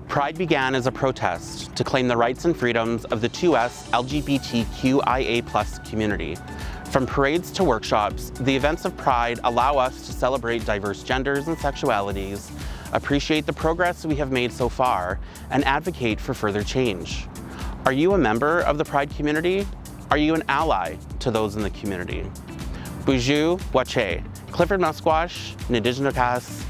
Pride began as a protest to claim the rights and freedoms of the 2S LGBTQIA+ community. From parades to workshops, the events of Pride allow us to celebrate diverse genders and sexualities, appreciate the progress we have made so far, and advocate for further change. Are you a member of the Pride community? Are you an ally to those in the community? Buju Wache, Clifford Mushquash, Ndijinakas,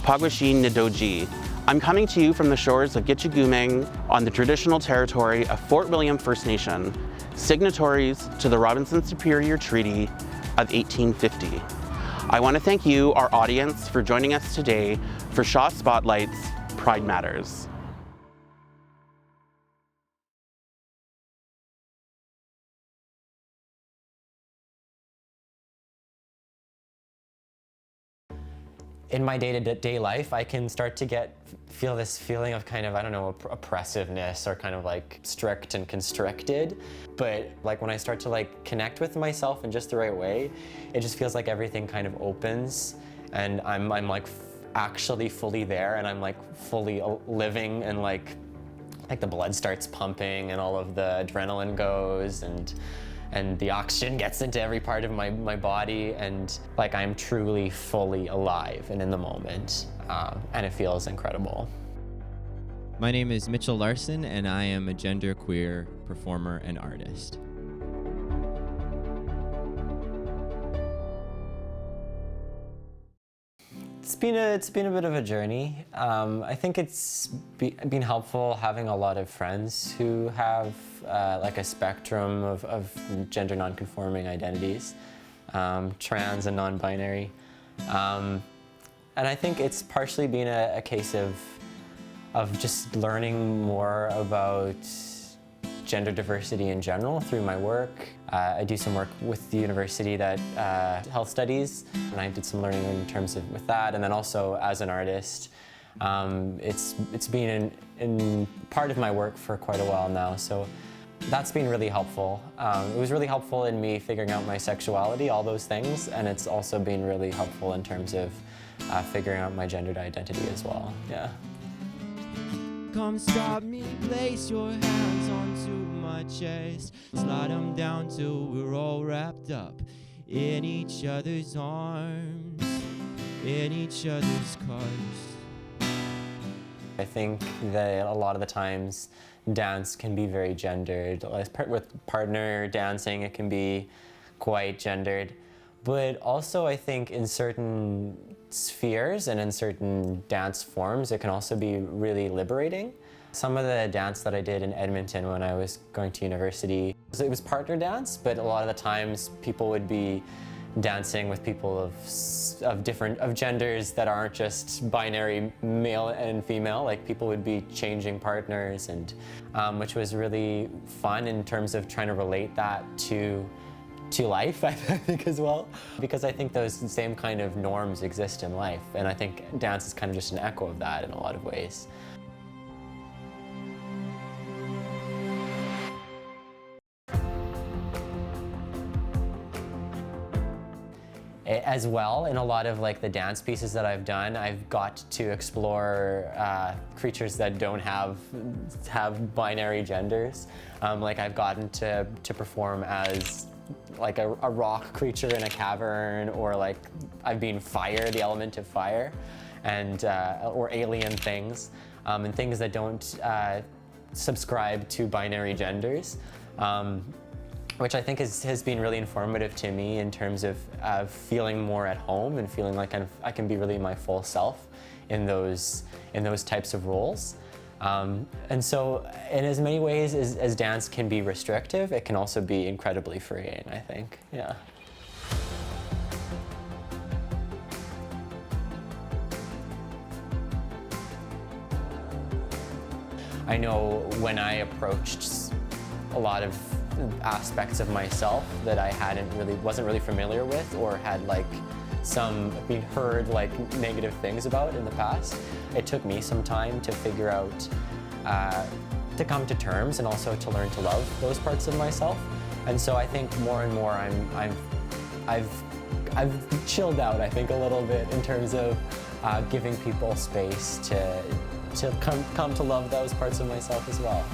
Pagwashin Nidoji. I'm coming to you from the shores of Gitchagumeng on the traditional territory of Fort William First Nation, signatories to the Robinson Superior Treaty of 1850. I want to thank you, our audience, for joining us today for Shaw Spotlight's Pride Matters. In my day-to-day life, I can start to feel this feeling of kind of, I don't know, oppressiveness or kind of like strict and constricted. But like when I start to like connect with myself in just the right way, it just feels like everything kind of opens and I'm like actually fully there and I'm like fully living and like the blood starts pumping and all of the adrenaline goes and the oxygen gets into every part of my body and like I'm truly fully alive and in the moment, and it feels incredible. My name is Mitchell Larson and I am a genderqueer performer and artist. It's been a bit of a journey. I think it's been helpful having a lot of friends who have like a spectrum of gender nonconforming identities, trans and non-binary. And I think it's partially been a case of just learning more about gender diversity in general through my work. I do some work with the university that health studies, and I did some learning in terms of with that, and then also as an artist. It's been in part of my work for quite a while now, so that's been really helpful. It was really helpful in me figuring out my sexuality, all those things, and it's also been really helpful in terms of figuring out my gendered identity as well. Yeah. Come stop me, place your hands onto my chest, slide them down till we're all wrapped up in each other's arms, in each other's cars. I think that a lot of the times dance can be very gendered. With partner dancing, it can be quite gendered. But also I think in certain spheres and in certain dance forms, it can also be really liberating. Some of the dance that I did in Edmonton when I was going to university, it was partner dance, but a lot of the times people would be dancing with people of genders that aren't just binary male and female. Like people would be changing partners, and which was really fun in terms of trying to relate that to life, I think, as well. Because I think those same kind of norms exist in life, and I think dance is kind of just an echo of that in a lot of ways. As well, in a lot of like the dance pieces that I've done, I've got to explore creatures that don't have binary genders. Like I've gotten to perform as like a rock creature in a cavern, or like I've been fire, the element of fire, and or alien things, and things that don't subscribe to binary genders. Which I think has been really informative to me in terms of feeling more at home and feeling like I can be really my full self in those types of roles. And so in as many ways as dance can be restrictive, it can also be incredibly freeing, I think. Yeah. I know when I approached a lot of aspects of myself that I wasn't really familiar with, or had like been heard like negative things about in the past. It took me some time to figure out, to come to terms, and also to learn to love those parts of myself. And so I think more and more I've chilled out, I think, a little bit in terms of giving people space to come to love those parts of myself as well.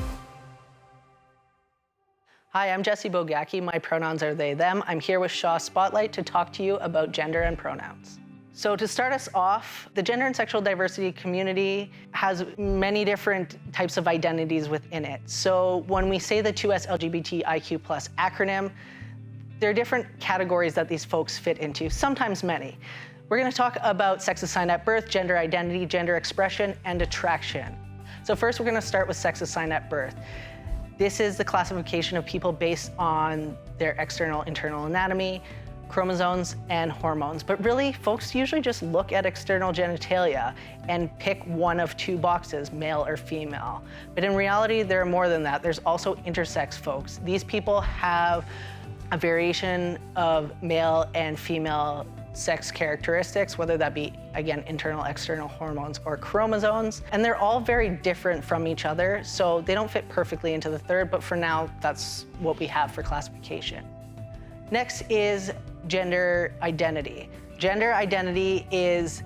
Hi, I'm Jessie Bogacki. My pronouns are they, them. I'm here with Shaw Spotlight to talk to you about gender and pronouns. So to start us off, the gender and sexual diversity community has many different types of identities within it. So when we say the 2S LGBTIQ+ acronym, there are different categories that these folks fit into, sometimes many. We're gonna talk about sex assigned at birth, gender identity, gender expression, and attraction. So first we're gonna start with sex assigned at birth. This is the classification of people based on their external internal anatomy, chromosomes, and hormones. But really, folks usually just look at external genitalia and pick one of two boxes, male or female. But in reality, there are more than that. There's also intersex folks. These people have a variation of male and female sex characteristics, whether that be, again, internal, external hormones or chromosomes. And they're all very different from each other, so they don't fit perfectly into the third, but for now, that's what we have for classification. Next is gender identity. Gender identity is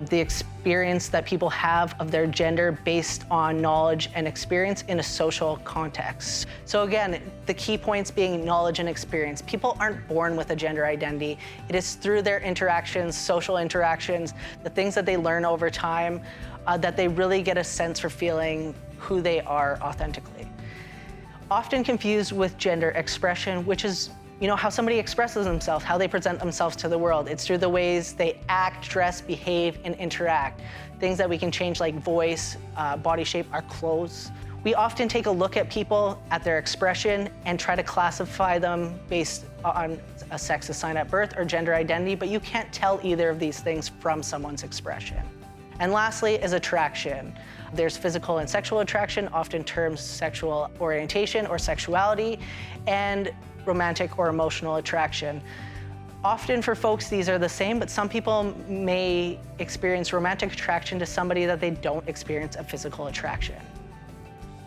the experience that people have of their gender based on knowledge and experience in a social context. So again, the key points being knowledge and experience. People aren't born with a gender identity. It is through their interactions, social interactions, the things that they learn over time, that they really get a sense for feeling who they are authentically. Often confused with gender expression, which is how somebody expresses themselves, how they present themselves to the world. It's through the ways they act, dress, behave, and interact. Things that we can change like voice, body shape, our clothes. We often take a look at people at their expression and try to classify them based on a sex assigned at birth or gender identity, but you can't tell either of these things from someone's expression. And lastly is attraction. There's physical and sexual attraction, often termed sexual orientation or sexuality, and romantic or emotional attraction. Often for folks, these are the same, but some people may experience romantic attraction to somebody that they don't experience a physical attraction.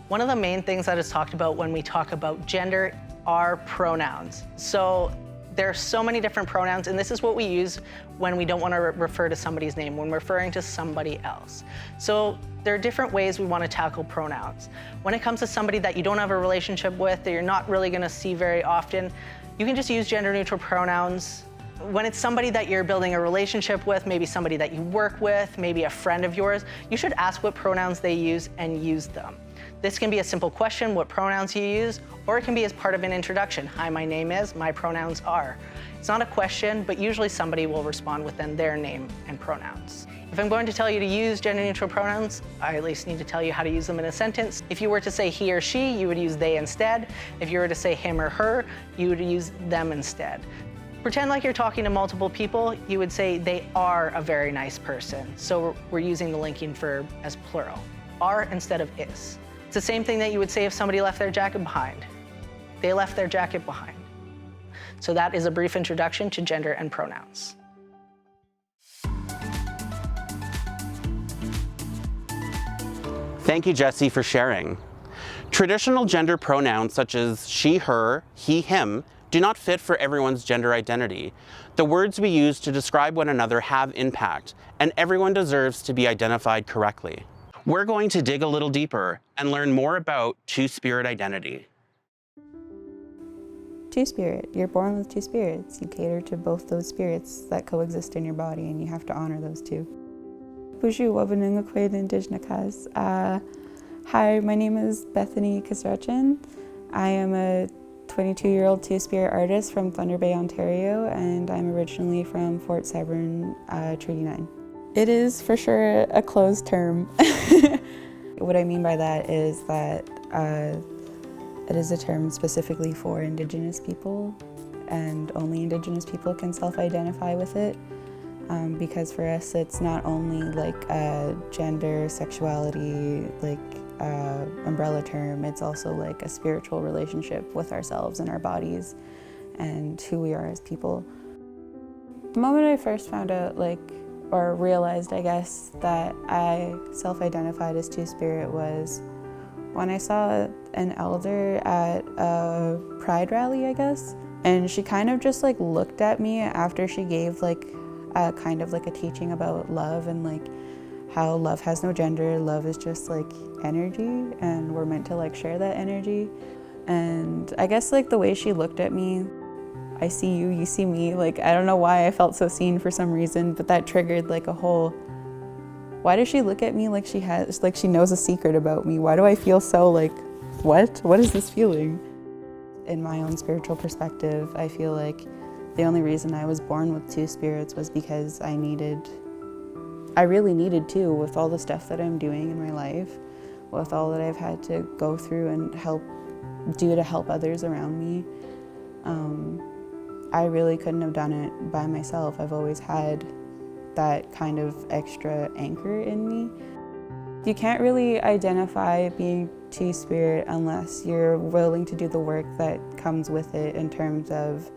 One of the main things that is talked about when we talk about gender are pronouns. So there are so many different pronouns, and this is what we use when we don't want to refer to somebody's name, when we're referring to somebody else. So there are different ways we want to tackle pronouns. When it comes to somebody that you don't have a relationship with, that you're not really going to see very often, you can just use gender-neutral pronouns. When it's somebody that you're building a relationship with, maybe somebody that you work with, maybe a friend of yours, you should ask what pronouns they use and use them. This can be a simple question, what pronouns you use, or it can be as part of an introduction. Hi, my name is, my pronouns are. It's not a question, but usually somebody will respond within their name and pronouns. If I'm going to tell you to use gender-neutral pronouns, I at least need to tell you how to use them in a sentence. If you were to say he or she, you would use they instead. If you were to say him or her, you would use them instead. Pretend like you're talking to multiple people, you would say they are a very nice person. So we're using the linking verb as plural, are instead of is. It's the same thing that you would say if somebody left their jacket behind. They left their jacket behind. So that is a brief introduction to gender and pronouns. Thank you, Jessie, for sharing. Traditional gender pronouns such as she, her, he, him do not fit for everyone's gender identity. The words we use to describe one another have impact, and everyone deserves to be identified correctly. We're going to dig a little deeper and learn more about two-spirit identity. Two-spirit. You're born with two spirits. You cater to both those spirits that coexist in your body, and you have to honor those two. Bushu Wabanungakwed Indigenous. Hi, my name is Bethany Kasrachin. I am a 22-year-old two-spirit artist from Thunder Bay, Ontario, and I'm originally from Fort Severn, Treaty 9. It is for sure a closed term. What I mean by that is that it is a term specifically for Indigenous people, and only Indigenous people can self-identify with it. Because for us, it's not only like a gender, sexuality, like umbrella term, it's also like a spiritual relationship with ourselves and our bodies and who we are as people. The moment I first found out, or realized, I guess, that I self-identified as two-spirit was when I saw an elder at a pride rally, I guess, and she kind of just looked at me after she gave kind of a teaching about love and how love has no gender, love is just like energy, and we're meant to like share that energy. And I guess like the way she looked at me, I see you, you see me, like I don't know why I felt so seen for some reason, but that triggered like a whole, why does she look at me like she knows a secret about me? Why do I feel so like, what is this feeling? In my own spiritual perspective, I feel like the only reason I was born with two spirits was because I really needed to, with all the stuff that I'm doing in my life, with all that I've had to go through and help others around me. I really couldn't have done it by myself. I've always had that kind of extra anchor in me. You can't really identify being two-spirit unless you're willing to do the work that comes with it in terms of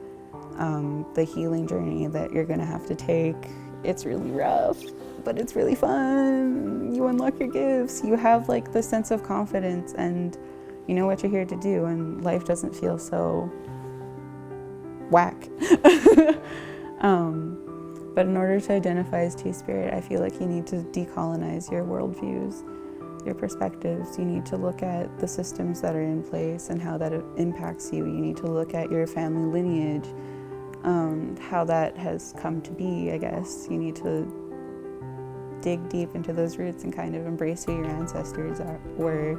the healing journey that you're gonna have to take. It's really rough, but it's really fun. You unlock your gifts. You have like the sense of confidence and you know what you're here to do, and life doesn't feel so whack. But in order to identify as two-spirit, I feel like you need to decolonize your worldviews, your perspectives. You need to look at the systems that are in place and how that impacts you. You need to look at your family lineage, how that has come to be, I guess. You need to dig deep into those roots and kind of embrace who your ancestors were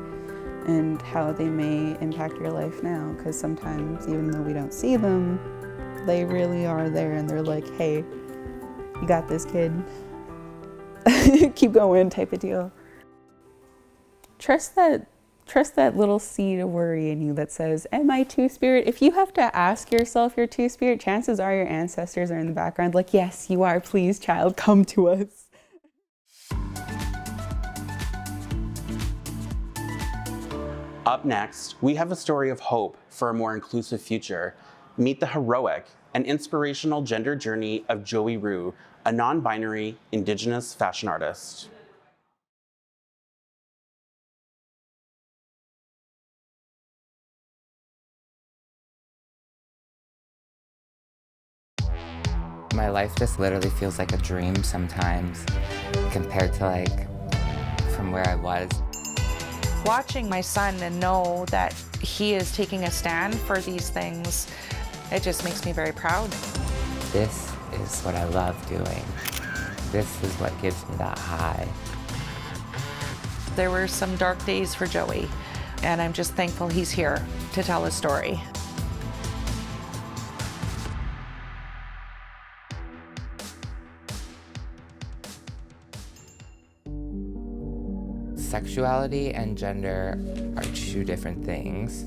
and how they may impact your life now. Because sometimes, even though we don't see them, they really are there and they're like, hey, you got this, kid. Keep going, type of deal. Trust that little seed of worry in you that says, am I two-spirit? If you have to ask yourself you're two-spirit, chances are your ancestors are in the background like, yes, you are, please, child, come to us. Up next, we have a story of hope for a more inclusive future. Meet the heroic and inspirational gender journey of Joey Rue, a non-binary Indigenous fashion artist. My life just literally feels like a dream sometimes compared to like from where I was. Watching my son and know that he is taking a stand for these things, it just makes me very proud. This is what I love doing. This is what gives me that high. There were some dark days for Joey, and I'm just thankful he's here to tell his story. Sexuality and gender are two different things.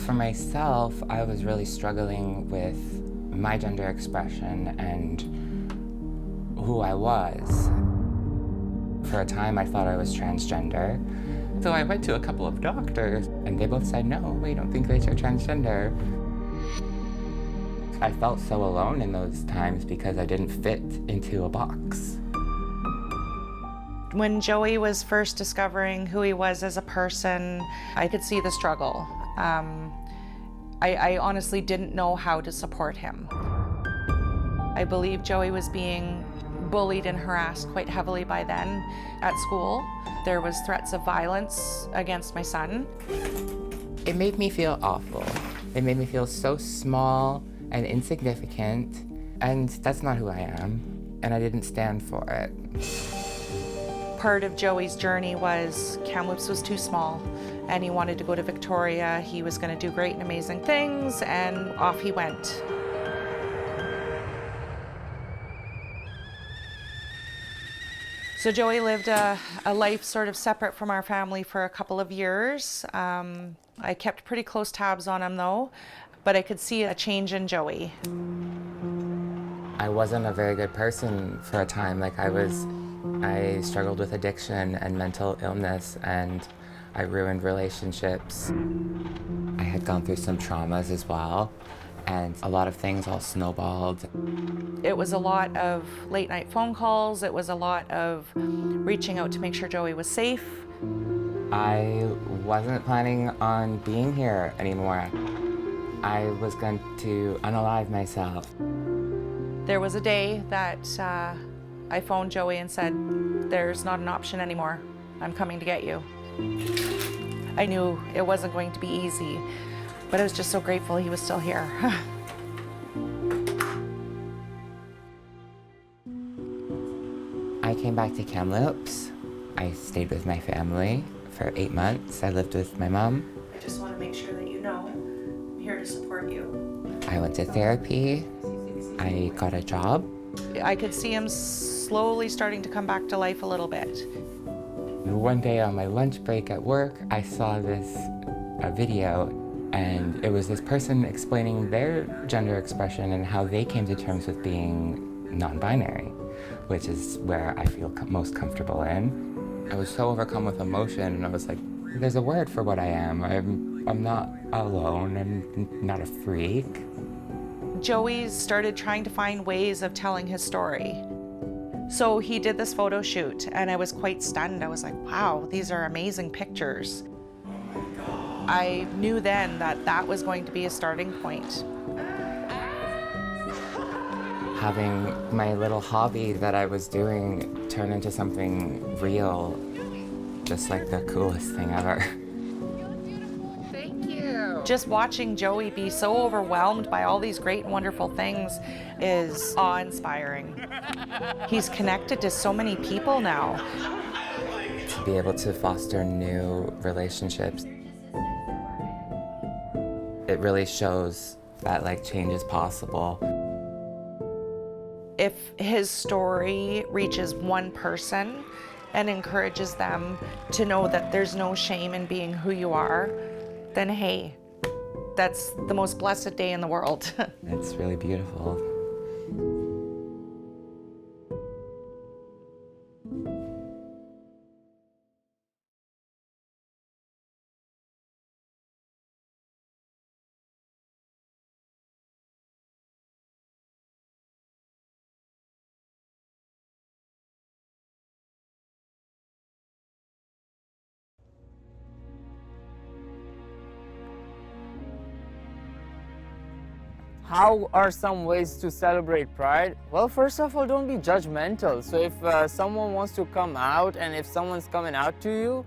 For myself, I was really struggling with my gender expression and who I was. For a time, I thought I was transgender. So I went to a couple of doctors, and they both said, no, we don't think that you're transgender. I felt so alone in those times because I didn't fit into a box. When Joey was first discovering who he was as a person, I could see the struggle. I honestly didn't know how to support him. I believe Joey was being bullied and harassed quite heavily by then at school. There was threats of violence against my son. It made me feel awful. It made me feel so small and insignificant, and that's not who I am, and I didn't stand for it. Part of Joey's journey was Kamloops was too small and he wanted to go to Victoria. He was going to do great and amazing things, and off he went. So Joey lived a life sort of separate from our family for a couple of years. I kept pretty close tabs on him though, but I could see a change in Joey. I wasn't a very good person for a time. I struggled with addiction and mental illness, and I ruined relationships. I had gone through some traumas as well, and a lot of things all snowballed. It was a lot of late night phone calls. It was a lot of reaching out to make sure Joey was safe. I wasn't planning on being here anymore. I was going to unalive myself. There was a day that I phoned Joey and said, there's not an option anymore. I'm coming to get you. I knew it wasn't going to be easy, but I was just so grateful he was still here. I came back to Kamloops. I stayed with my family for 8 months. I lived with my mom. I just want to make sure that you know I'm here to support you. I went to therapy. I got a job. I could see him slowly starting to come back to life a little bit. One day on my lunch break at work, I saw a video, and it was this person explaining their gender expression and how they came to terms with being non-binary, which is where I feel most comfortable in. I was so overcome with emotion, and I was like, there's a word for what I am. I'm not alone, I'm not a freak. Joey started trying to find ways of telling his story. So he did this photo shoot, and I was quite stunned. I was like, wow, these are amazing pictures. I knew then that that was going to be a starting point. Having my little hobby that I was doing turn into something real, just like the coolest thing ever. Thank you. Just watching Joey be so overwhelmed by all these great and wonderful things is awe-inspiring. He's connected to so many people now. To be able to foster new relationships, it really shows that change is possible. If his story reaches one person and encourages them to know that there's no shame in being who you are, then hey, that's the most blessed day in the world. It's really beautiful. How are some ways to celebrate Pride? Well, first of all, don't be judgmental. So if someone wants to come out, and if someone's coming out to you,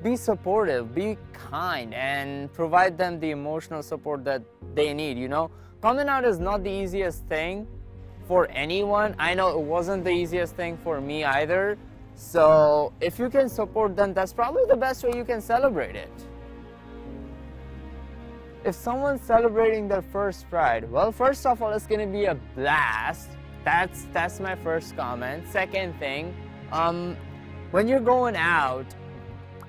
be supportive, be kind, and provide them the emotional support that they need, Coming out is not the easiest thing for anyone. I know it wasn't the easiest thing for me either. So if you can support them, that's probably the best way you can celebrate it. If someone's celebrating their first Pride, well, first of all, it's going to be a blast. That's my first comment. Second thing, when you're going out,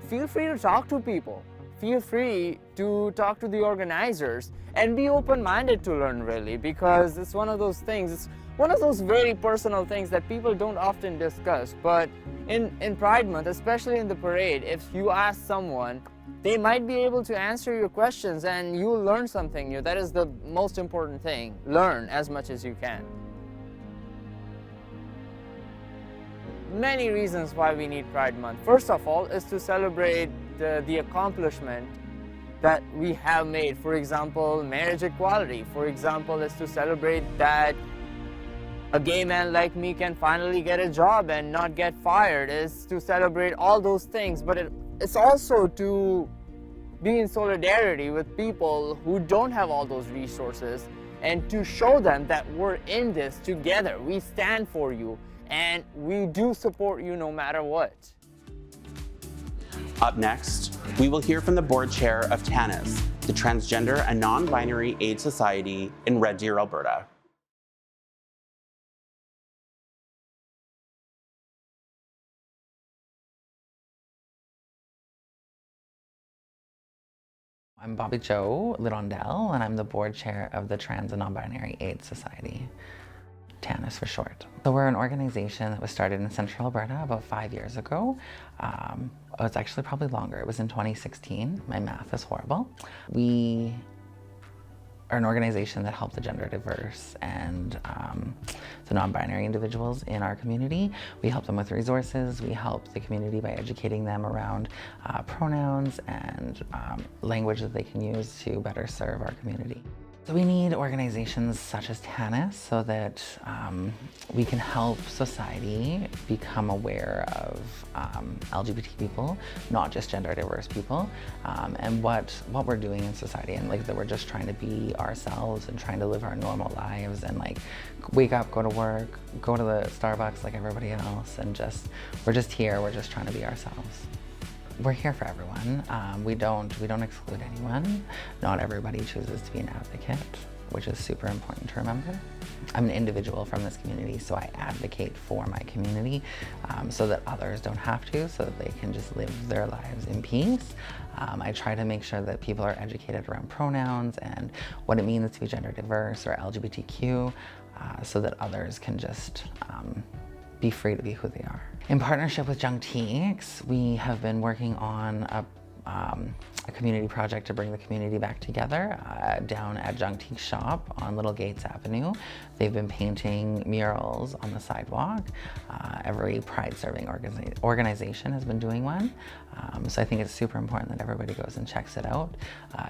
feel free to talk to people. Feel free to talk to the organizers and be open-minded to learn, really, because it's one of those things. It's one of those very personal things that people don't often discuss. But in Pride Month, especially in the parade, if you ask someone, they might be able to answer your questions and you'll learn something new. That is the most important thing. Learn as much as you can. Many reasons why we need Pride Month. First of all is to celebrate the accomplishment that we have made. For example, marriage equality. For example, is to celebrate that a gay man like me can finally get a job and not get fired. Is to celebrate all those things. But it's also to be in solidarity with people who don't have all those resources, and to show them that we're in this together. We stand for you, and we do support you no matter what. Up next, we will hear from the board chair of TANIS, the Transgender and Non-Binary Aid Society in Red Deer, Alberta. I'm Bobby Jo Lidondell, and I'm the board chair of the Trans and Non-Binary Aid Society, TANIS for short. So we're an organization that was started in Central Alberta about 5 years ago. It's actually probably longer. It was in 2016. My math is horrible. We are an organization that helps the gender diverse and the non-binary individuals in our community. We help them with resources. We help the community by educating them around pronouns and language that they can use to better serve our community. So we need organizations such as TANIS so that we can help society become aware of LGBT people, not just gender diverse people, and what we're doing in society, and like that we're just trying to be ourselves and trying to live our normal lives and like wake up, go to work, go to the Starbucks like everybody else, and we're just here, we're just trying to be ourselves. We're here for everyone. We don't exclude anyone. Not everybody chooses to be an advocate, which is super important to remember. I'm an individual from this community, so I advocate for my community so that others don't have to, so that they can just live their lives in peace. I try to make sure that people are educated around pronouns and what it means to be gender diverse or LGBTQ, so that others can just be free to be who they are. In partnership with Juntiques, we have been working on a community project to bring the community back together down at Juntique's shop on Little Gates Avenue. They've been painting murals on the sidewalk. Every pride-serving organization has been doing one. So I think it's super important that everybody goes and checks it out.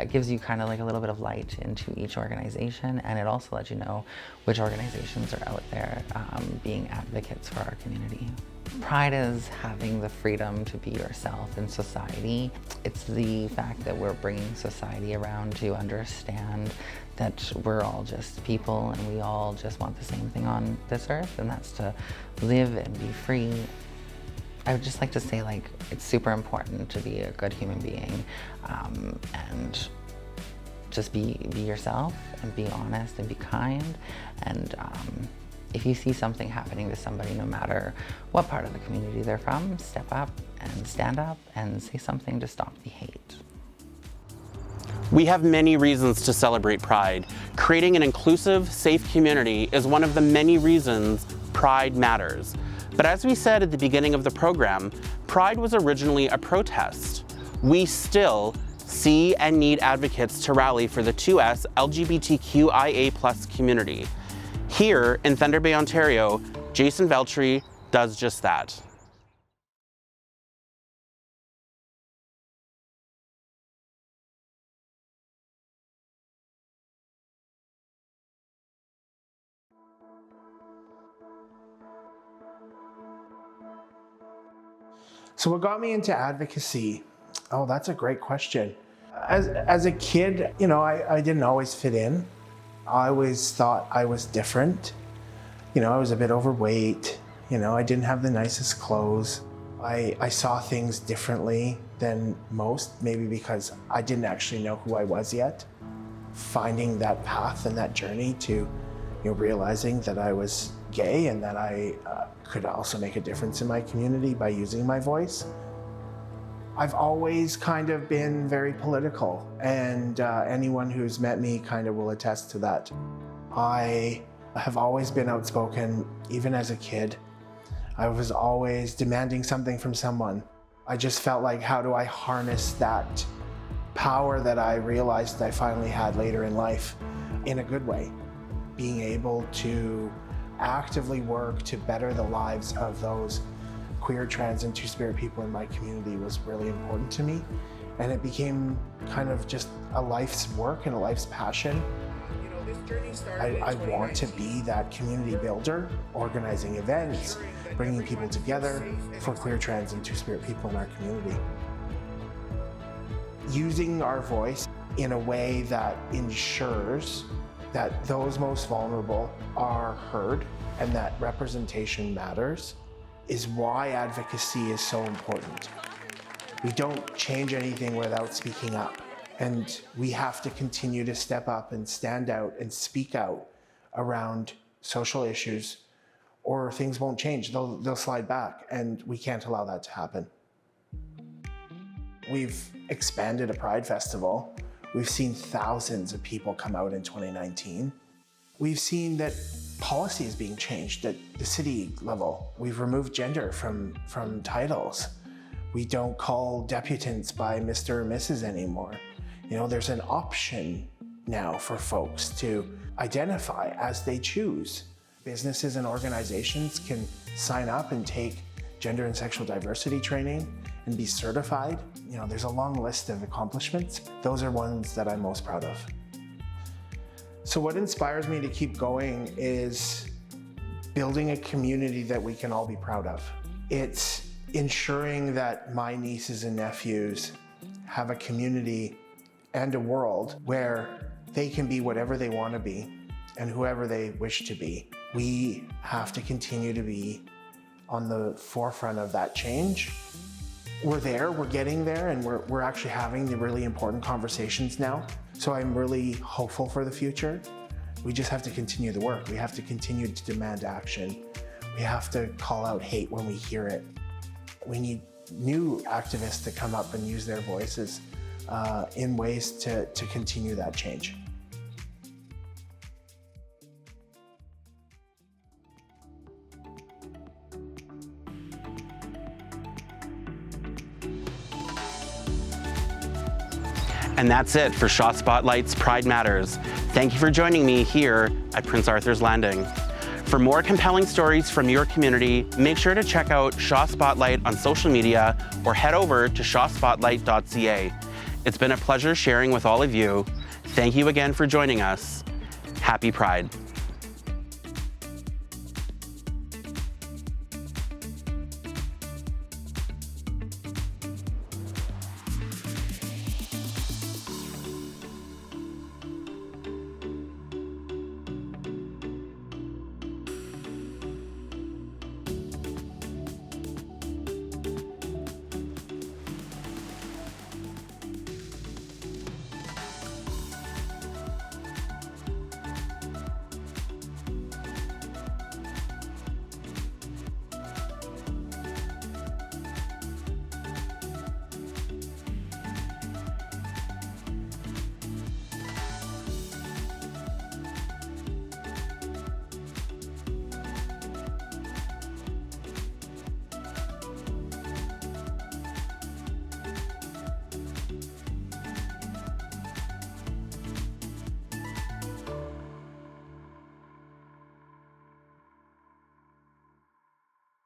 It gives you kind of like a little bit of light into each organization, and it also lets you know which organizations are out there being advocates for our community. Pride is having the freedom to be yourself in society. It's the fact that we're bringing society around to understand that we're all just people and we all just want the same thing on this earth, and that's to live and be free. I would just like to say, like, it's super important to be a good human being and just be yourself and be honest and be kind. And if you see something happening to somebody, no matter what part of the community they're from, step up and stand up and say something to stop the hate. We have many reasons to celebrate Pride. Creating an inclusive, safe community is one of the many reasons Pride matters. But as we said at the beginning of the program, Pride was originally a protest. We still see and need advocates to rally for the 2S LGBTQIA+ community. Here in Thunder Bay, Ontario, Jason Veltri does just that. So what got me into advocacy? Oh, that's a great question. As a kid, you know, I didn't always fit in. I always thought I was different. You know, I was a bit overweight. You know, I didn't have the nicest clothes. I saw things differently than most, maybe because I didn't actually know who I was yet. Finding that path and that journey to, you know, realizing that I was gay and that I could also make a difference in my community by using my voice. I've always kind of been very political, and anyone who's met me kind of will attest to that. I have always been outspoken, even as a kid. I was always demanding something from someone. I just felt like, how do I harness that power that I realized I finally had later in life in a good way? Being able to actively work to better the lives of those queer, trans, and two-spirit people in my community was really important to me. And it became kind of just a life's work and a life's passion. You know, this journey started I want to be that community builder, organizing events, bringing people together for queer, trans, and two-spirit people in our community. Using our voice in a way that ensures that those most vulnerable are heard and that representation matters is why advocacy is so important. We don't change anything without speaking up, and we have to continue to step up and stand out and speak out around social issues, or things won't change. They'll slide back, and we can't allow that to happen. We've expanded a Pride Festival. We've seen thousands of people come out in 2019. We've seen that policy is being changed at the city level. We've removed gender from titles. We don't call debutants by Mr. or Mrs. anymore. You know, there's an option now for folks to identify as they choose. Businesses and organizations can sign up and take gender and sexual diversity training and be certified. You know, there's a long list of accomplishments. Those are ones that I'm most proud of. So what inspires me to keep going is building a community that we can all be proud of. It's ensuring that my nieces and nephews have a community and a world where they can be whatever they want to be and whoever they wish to be. We have to continue to be on the forefront of that change. We're there, we're getting there, and we're actually having the really important conversations now. So I'm really hopeful for the future. We just have to continue the work. We have to continue to demand action. We have to call out hate when we hear it. We need new activists to come up and use their voices in ways to continue that change. And that's it for Shaw Spotlight's Pride Matters. Thank you for joining me here at Prince Arthur's Landing. For more compelling stories from your community, make sure to check out Shaw Spotlight on social media or head over to shawspotlight.ca. It's been a pleasure sharing with all of you. Thank you again for joining us. Happy Pride.